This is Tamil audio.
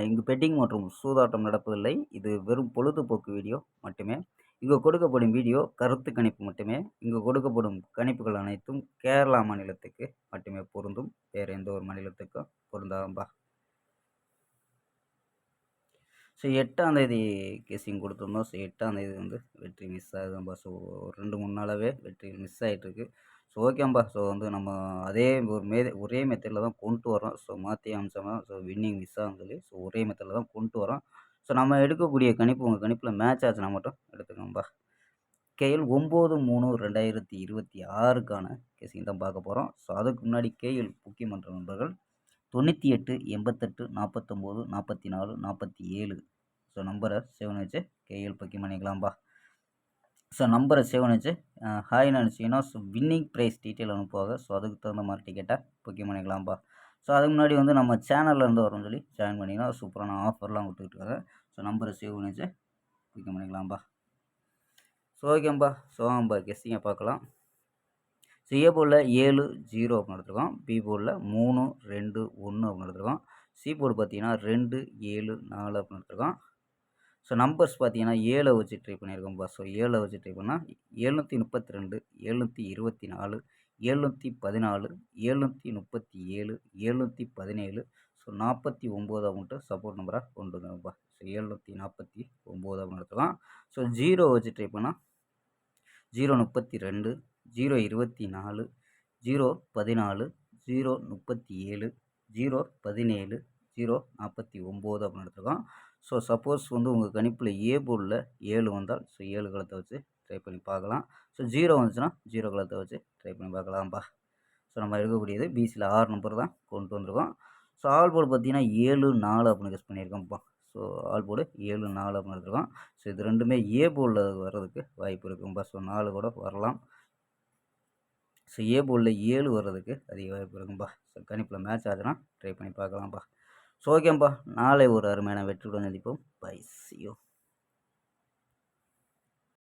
இங்கு பெட்டிங் மற்றும் சூதாட்டம் நடப்பதில்லை. இது வெறும் பொழுதுபோக்கு வீடியோ மட்டுமே. இங்கு கொடுக்கப்படும் வீடியோ கருத்து கணிப்பு மட்டுமே. இங்கு கொடுக்கப்படும் கணிப்புகள் அனைத்தும் கேரளா மாநிலத்துக்கு மட்டுமே பொருந்தும். வேறு எந்த ஒரு மாநிலத்துக்கும் பொருந்தாதும்பா. ஸோ 8ஆம் தேதி கெஸ்ஸிங் கொடுத்துருந்தோம். ஸோ 8ஆம் தேதி வந்து வெற்றி மிஸ் ஆகுதும்பா. ஸோ 2, 3 நாளாகவே வெற்றி மிஸ் ஆகிட்டுருக்கு. ஸோ ஓகேம்பா. ஸோ வந்து நம்ம அதே ஒரே மெத்தடில் தான் கொண்டு வரோம். ஸோ மாற்றி அம்சமாக ஸோ வின்னிங் மிஸ் ஆகும்னு சொல்லி ஸோ ஒரே மெத்தடில் தான் கொண்டு வரோம். ஸோ நம்ம எடுக்கக்கூடிய கணிப்பு உங்கள் கணிப்பில் மேட்ச் ஆச்சுன்னா மட்டும் எடுத்துக்கோங்கப்பா. கேஎல் 9/3/2026க்கான கெஸ்ஸிங் தான் பார்க்க போகிறோம். ஸோ அதுக்கு முன்னாடி கேஎல் முக்கியமன்ற நண்பர்கள் 98 88 49 44 47 ஸோ நம்பரை சேவ் பண்ணி வச்சு கேஎல் புக்கிங் பண்ணிக்கலாம்பா. ஸோ நம்பரை சேவ் பண்ணி வச்சு ஹாய்னு அனுப்பிச்சிங்கன்னா ஸோ வின்னிங் ப்ரைஸ் டீட்டெயில் அனுப்புவாங்க. ஸோ அதுக்கு தகுந்த மாதிரி டிக்கெட்டை புக்கிங் பண்ணிக்கலாம்பா. ஸோ அதுக்கு முன்னாடி வந்து நம்ம சேனல்லேருந்து வரோம்னு சொல்லி ஜாயின் பண்ணிங்கன்னா சூப்பரான ஆஃபர்லாம் கொடுத்துக்கிட்டு ஸோ நம்பரை சேவ் பண்ணி வச்சு புக்கிங் பண்ணிக்கலாம்பா. ஸோ ஓகேம்பா. ஸோ நம்ம கெஸ்ஸிங்கை பார்க்கலாம். ஸோ ஏ போர்டில் 7 0 அப்படின்னு எடுத்துருக்கோம். பி போர்டில் 3 2 1 அப்படின்னு எடுத்துருக்கோம். சி போர்டு பார்த்தீங்கன்னா 2 7 4 அப்படின்னு எடுத்துருக்கோம். ஸோ நம்பர்ஸ் பார்த்தீங்கன்னா 7 வச்சு ட்ரை பண்ணியிருக்கோம்ப்பா. ஸோ 7 வச்சு ட்ரை பண்ணால் 732 724 714 737 717 ஸோ 49 அப்படின்ட்டு சப்போர்ட் நம்பராக கொண்டு வந்துருங்கப்பா. ஸோ 749 அப்படின்னு எடுத்துக்கலாம். ஸோ 0 வச்சு ட்ரை பண்ணால் 032 024 014 037 017 049 அப்படின்னு எடுத்துருக்கோம். ஸோ சப்போஸ் வந்து உங்கள் கணிப்பில் ஏ போர்டில் 7 வந்தால் ஸோ 7 கலத்தை வச்சு ட்ரை பண்ணி பார்க்கலாம். ஸோ 0 வந்துச்சுன்னா 0 கலத்தை வச்சு ட்ரை பண்ணி பார்க்கலாம்ப்பா. ஸோ நம்ம எடுக்கக்கூடியது பிசியில் 6 நம்பர் தான் கொண்டு வந்திருக்கோம். ஸோ ஆல் போர்டு பார்த்தீங்கன்னா 7 4 அப்படின்னு கெஸ் பண்ணியிருக்கோம்ப்பா. ஸோ ஆல் போர்டு 7 4 அப்படின்னு எடுத்துருக்கோம். ஸோ இது ரெண்டுமே ஏ போர்டில் வர்றதுக்கு வாய்ப்பு இருக்கும்பா. ஸோ 4 கூட வரலாம். ஸோ ஏ போர்டில் 7 வர்றதுக்கு அதிக வாய்ப்பு இருக்கும்பா. ஸோ கணிப்பில் மேட்ச் ஆச்சுன்னா ட்ரை பண்ணி பார்க்கலாம்ப்பா. ஸோ ஓகேம்பா. நாளை ஒரு அருமையான வெற்றியுடன் சந்திப்போம். பை. C you.